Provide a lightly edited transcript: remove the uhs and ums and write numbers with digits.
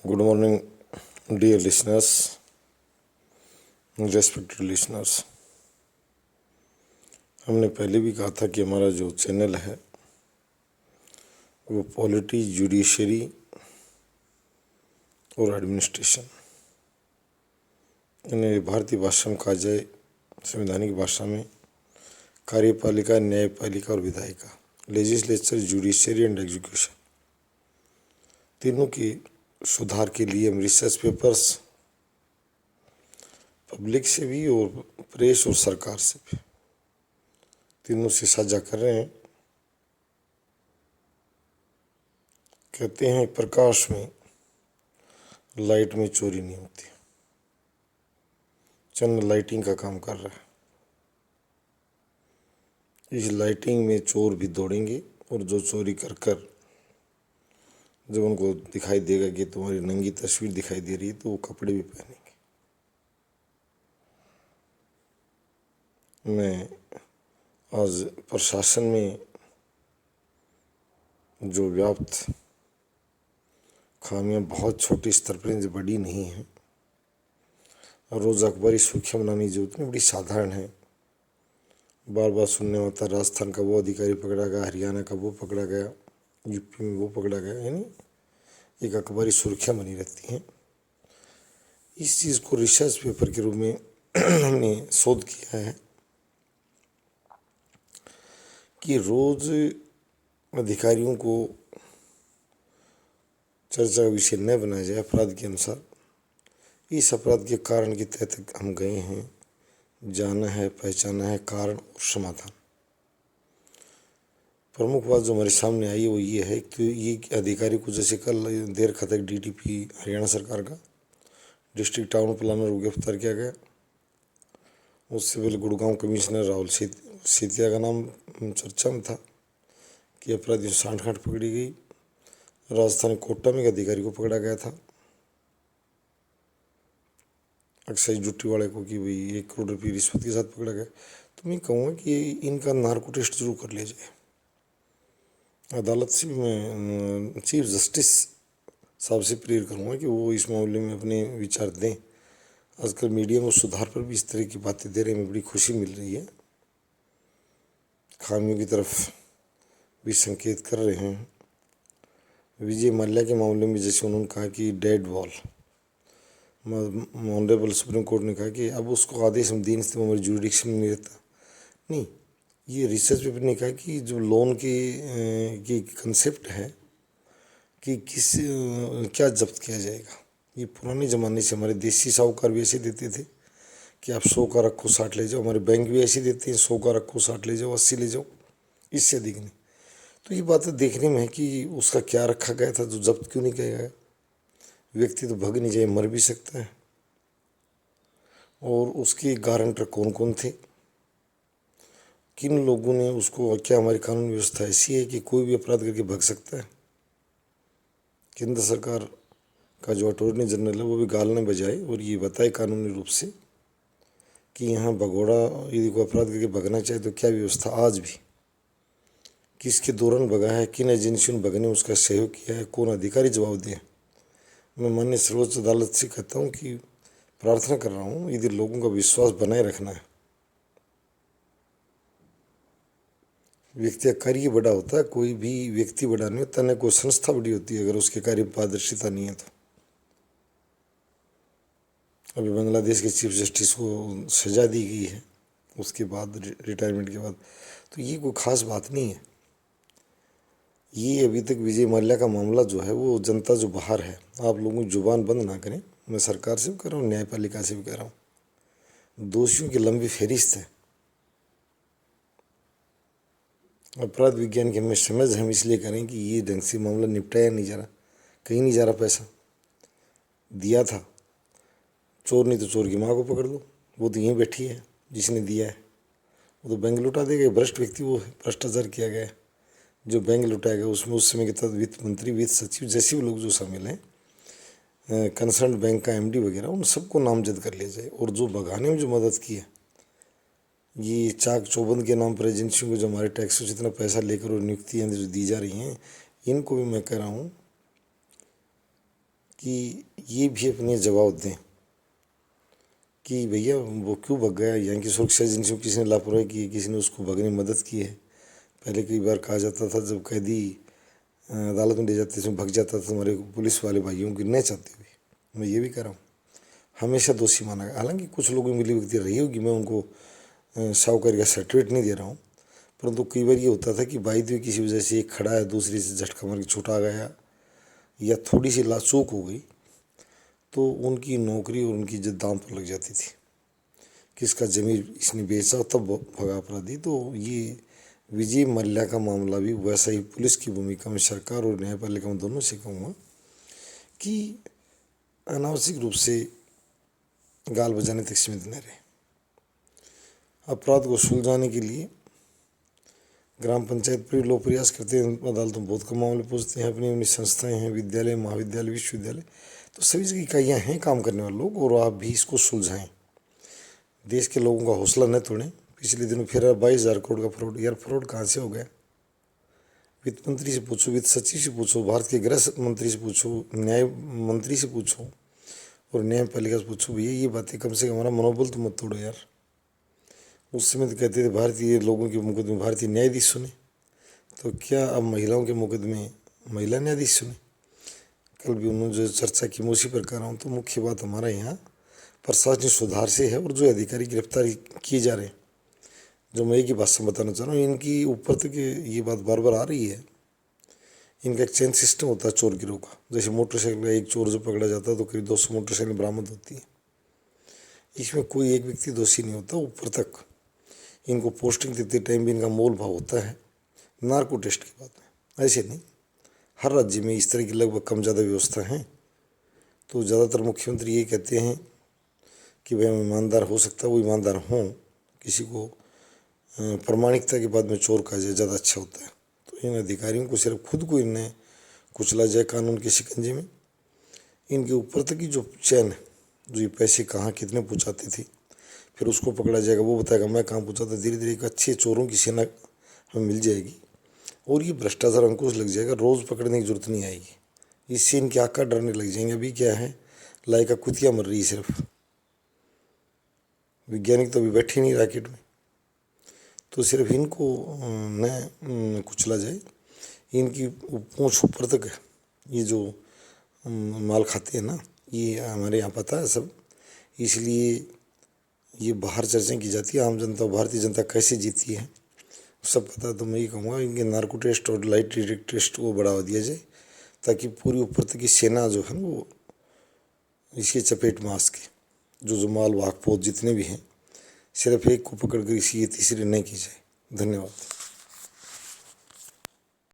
Good morning, dear listeners, respected listeners. हमने पहले भी कहा था कि हमारा जो चैनल है वो पॉलिटी, जुडिशरी और एडमिनिस्ट्रेशन, इन्हें भारतीय भाषा में कहा जाए, संवैधानिक भाषा में कार्यपालिका, न्यायपालिका और विधायिका, लेजिस्लेचर, जुडिशरी एंड एग्जीक्यूशन, तीनों की सुधार के लिए हम रिसर्च पेपर्स पब्लिक से भी और प्रेस और सरकार से भी तीनों से साझा कर रहे हैं। कहते हैं प्रकाश में, लाइट में चोरी नहीं होती। चंद्र लाइटिंग का काम कर रहा है। इस लाइटिंग में चोर भी दौड़ेंगे और जो चोरी कर कर जब उनको दिखाई देगा कि तुम्हारी नंगी तस्वीर दिखाई दे रही है तो वो कपड़े भी पहनेंगे। मैं आज प्रशासन में जो व्याप्त खामियां बहुत छोटे स्तर पर बड़ी नहीं हैं, रोज अखबारी सुर्खियां बनाने की जरूरत नहीं, बड़ी साधारण है। बार बार सुनने होता राजस्थान का वो अधिकारी पकड़ा गया, हरियाणा का वो पकड़ा गया, यूपी में वो पकड़ा गया, यानी एक अखबारी सुर्खियां बनी रहती हैं। इस चीज़ को रिसर्च पेपर के रूप में हमने शोध किया है कि रोज अधिकारियों को चर्चा का विषय न बनाया जाए। अपराध के अनुसार इस अपराध के कारण के तहत हम गए हैं, जाना है, पहचाना है, कारण और समाधान। प्रमुख बात जो हमारे सामने आई वो ये है कि ये अधिकारी को जैसे कल देर खतक डीटीपी हरियाणा सरकार का डिस्ट्रिक्ट टाउन प्लानर को गिरफ्तार किया गया। उससे पहले गुड़गांव कमिश्नर राहुल सेतिया का नाम चर्चा में था कि अपराधियों से सांठ-गांठ पकड़ी गई। राजस्थान कोटा में एक अधिकारी को पकड़ा गया था, एक्साइज ड्यूटी वाले को, कि भाई 1 करोड़ रुपये रिश्वत के साथ पकड़ा गया। तो मैं कहूँगा कि इनका नार्को टेस्ट जरूर कर लिया जाए। अदालत से भी मैं चीफ जस्टिस साहब से प्रेयर करूँगा कि वो इस मामले में अपने विचार दें। आजकल मीडिया में सुधार पर भी इस तरह की बातें दे रहे हैं, बड़ी खुशी मिल रही है। खामियों की तरफ भी संकेत कर रहे हैं। विजय माल्या के मामले में जैसे उन्होंने कहा कि dead wall, honourable supreme court ने कहा कि अब उसको आदेश हम देने से हमारे जुरिडिक्शन में नहीं रहता। नहीं, ये रिसर्च पेपर ने कहा कि जो लोन की कंसेप्ट है कि क्या जब्त किया जाएगा। ये पुराने ज़माने से हमारे देसी साहूकार भी ऐसे देते थे कि आप 100 का रखो 60 ले जाओ। हमारे बैंक भी ऐसे देते हैं, 100 का रखो 60 ले जाओ, 80 ले जाओ, इससे अधिक नहीं। तो ये बातें देखने में है कि उसका क्या रखा गया था जो जब्त क्यों नहीं किया गया। व्यक्ति तो भग नहीं जाए, मर भी सकता है। और उसके गारंटर कौन कौन थे, किन लोगों ने उसको, क्या हमारी कानून व्यवस्था ऐसी है कि कोई भी अपराध करके भग सकता है। केंद्र सरकार का जो अटॉर्नी जनरल है वो भी गाल न बजाए और ये बताए कानूनी रूप से कि यहाँ भगोड़ा यदि कोई अपराध करके भगना चाहे तो क्या व्यवस्था आज भी, किसके दौरान भगा है, किन एजेंसियों ने भगने उसका सहयोग किया है, कौन अधिकारी जवाब दिया। मैं माननीय सर्वोच्च अदालत से कहता हूँ कि प्रार्थना कर रहा हूँ, यदि लोगों का विश्वास बनाए रखना है, व्यक्ति का कार्य बड़ा होता है, कोई भी व्यक्ति बड़ा नहीं होता, न कोई संस्था बड़ी होती है अगर उसके कार्य में पारदर्शिता नहीं है तो। अभी बांग्लादेश के चीफ जस्टिस को सजा दी गई है उसके बाद, रिटायरमेंट के बाद, तो ये कोई खास बात नहीं है। ये अभी तक विजय माल्या का मामला जो है वो जनता जो बाहर है, आप लोगों की जुबान बंद ना करें। मैं सरकार से भी कह रहा हूँ, न्यायपालिका से भी कह रहा हूँ, दोषियों की लंबी फहरिस्त है। अपराध विज्ञान की हमें समझ हम इसलिए करें कि ये ढंग से मामला निपटाया नहीं जा रहा, कहीं नहीं जा रहा। पैसा दिया था, चोर नहीं तो चोर की माँ को पकड़ लो, वो तो यहीं बैठी है जिसने दिया है, वो तो बैंक लुटा देगा। भ्रष्ट व्यक्ति वो है, भ्रष्टाचार किया गया है, जो बैंक लुटाया गया उसमें उस समय के तहत वित्त मंत्री, वित्त सचिव जैसे भी लोग जो शामिल हैं, कंसर्न बैंक का एमडी वगैरह, उन सबको नामजद कर लिया जाए। और जो भगाने में जो मदद की है, ये चाक चौबंद के नाम पर एजेंसियों को जो हमारे टैक्स से जितना पैसा लेकर और नियुक्तियाँ जो दी जा रही हैं, इनको भी मैं कह रहा हूँ कि ये भी अपने जवाब दें कि भैया वो क्यों भग गया। यहाँ की सुरक्षा एजेंसियों किसी ने लापरवाही की है, किसी ने उसको भगने में मदद की है। पहले कई बार कहा जाता था जब कैदी अदालत में ले जाते थे भग जाता था हमारे पुलिस वाले भाइयों की न चाहते हुए। मैं ये भी कह रहा हूँ हमेशा दोषी माना गया। हालांकि कुछ लोगों में मिली भगती रही होगी, मैं उनको साहूकारी का सर्टिफिकेट नहीं दे रहा हूँ, परंतु कई बार ये होता था कि बाई दी किसी वजह से एक खड़ा है, दूसरी से झटका मार के छूटा गया या थोड़ी सी लाचूक हो गई तो उनकी नौकरी और उनकी इज्जत दांव पर लग जाती थी। किसका जमीन इसने बेचा तब भगा अपराधी। तो ये विजय मल्ल्या का मामला भी वैसा ही पुलिस की भूमिका में, सरकार और न्यायपालिका में दोनों से कहूँगा कि अनावश्यक रूप से गाल बजाने तक सीमित न रहे। अपराध को सुलझाने के लिए ग्राम पंचायत पर लोग प्रयास करते हैं, अदालतों में बहुत कम मामले पूछते हैं। अपनी अपनी संस्थाएं हैं, विद्यालय, महाविद्यालय, विश्वविद्यालय, तो सभी जगह इकाइयाँ हैं काम करने वाले लोग, और आप भी इसको सुलझाएं। देश के लोगों का हौसला न तोड़ें। पिछले दिनों फिर 22,000 करोड़ का फ्रॉड। यार फ्रॉड कहाँ से हो गया? वित्त मंत्री से पूछो, वित्त सचिव से पूछो, भारत के गृह मंत्री से पूछो, न्याय मंत्री से पूछो और न्यायपालिका से पूछो, भैया ये बातें कम से कम हमारा मनोबल तो मत तोड़ो यार। उस समय तो कहते थे भारतीय लोगों के मुकदमे भारतीय न्यायाधीश सुने, तो क्या अब महिलाओं के मुकदमे महिला न्यायाधीश सुने? कल भी उन्होंने जो चर्चा की मैं उसी पर कर रहा हूँ। तो मुख्य बात हमारा यहाँ प्रशासनिक सुधार से है, और जो अधिकारी गिरफ्तारी किए जा रहे हैं, जो मैं एक ही बात से बताना चाह रहा हूँ, इनकी ऊपर तक ये बात बार बार आ रही है। इनका एक चेन सिस्टम होता है चोर गिरोह का। जैसे मोटरसाइकिल का एक चोर जो पकड़ा जाता है तो करीब 200 मोटरसाइकिल बरामद होती है। इसमें कोई एक व्यक्ति दोषी नहीं होता। ऊपर तक इनको पोस्टिंग देते टाइम भी इनका मोल भाव होता है। नार्को टेस्ट की बात है, ऐसे नहीं, हर राज्य में इस तरह की लगभग कम ज़्यादा व्यवस्था है। तो ज़्यादातर मुख्यमंत्री ये कहते हैं कि भाई ईमानदार हो सकता है, वो ईमानदार हों, किसी को प्रामाणिकता के बाद में चोर कहा जाए ज़्यादा अच्छा होता है। तो इन अधिकारियों को सिर्फ खुद को इन्हें कुचला जाए कानून के शिकंजे में। इनके ऊपर तक की जो चैन है, जो ये पैसे कहाँ कितने पहुँचाती थी, फिर उसको पकड़ा जाएगा, वो बताएगा मैं कहाँ पहुँचाता। धीरे धीरे एक अच्छे चोरों की सेना हमें मिल जाएगी और ये भ्रष्टाचार अंकुश लग जाएगा। रोज़ पकड़ने की जरूरत नहीं आएगी। इससे इनके आका डरने लग जाएंगे। अभी क्या है, लाई का कुतिया मर रही है सिर्फ, वैज्ञानिक तो अभी बैठे नहीं रॉकेट में। तो सिर्फ इनको न कुचला जाए, इनकी पूंछ ऊपर तक है। ये जो माल खाते हैं ना, ये हमारे यहाँ पता है सब, इसलिए ये बाहर चर्चा की जाती है। आम जनता, भारतीय जनता कैसे जीती है सब पता। तो मैं ये कहूँगा इनके नार्को टेस्ट और लाइट डिटेक्ट टेस्ट को बढ़ावा दिया जाए, ताकि पूरी ऊपर तक की सेना जो है वो इसके चपेट में आ सके। जो माल वाहक पोत जितने भी हैं, सिर्फ एक को पकड़ कर इसी तीसरे नहीं की जाए। धन्यवाद।